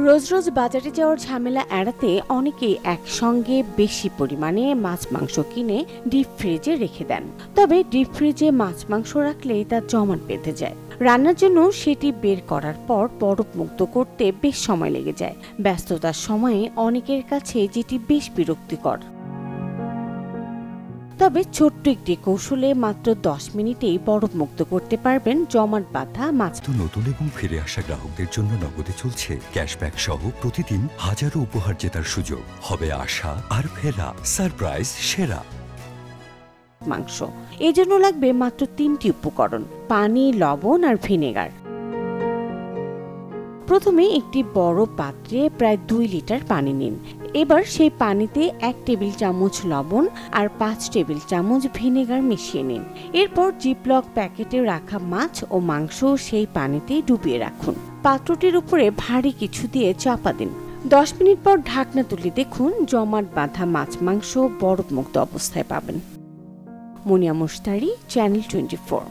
রোজ রোজ বাজারে যাওয়ার ঝামেলা এড়াতে অনেকেই একসঙ্গে বেশি পরিমাণে মাছ মাংস কিনে ডিপ ফ্রিজে রেখে দেন। তবে ডিপ ফ্রিজে মাছ মাংস রাখলে তা জমাট বেঁধে যায়। রান্নার জন্য সেটি বের করার পর বরফ মুক্ত করতে বেশ সময় লেগে যায়। ব্যস্ততার সময়ে অনেকের কাছে যেটি বেশ বিরক্তিকর। তবে ছোট্ট একটি কৌশলে মাত্র 10 মিনিটেই বরফ মুক্ত করতে পারবেন জমাট বাঁধা মাছ। নতুন এবং ফিরে আসা গ্রাহকদের জন্য নগদে চলছে ক্যাশব্যাক সহ প্রতিদিন হাজারো উপহার জেতার সুযোগ। হবে আশা আর ফেরা সারপ্রাইজ সেরা। মাংস এজন্য লাগবে মাত্র 3টি উপকরণ: পানি, লবণ আর ভিনেগার। প্রথমে একটি বড় পাত্রে প্রায় 2 লিটার পানি নিন। এবার সেই পানিতে 1 টেবিল চামচ লবণ আর 5 টেবিল চামচ ভিনেগার মিশিয়ে নিন। এরপর জিপলক প্যাকেটে রাখা মাছ ও মাংস সেই পানিতে ডুবিয়ে রাখুন। পাত্রটির উপরে ভারী কিছু দিয়ে চাপা দিন। 10 মিনিট পর ঢাকনা তুলে দেখুন জমাট বাঁধা মাছ মাংস বরফ মুক্ত অবস্থায় পাবেন। মুনিয়া মুশতারি, চ্যানেল 24।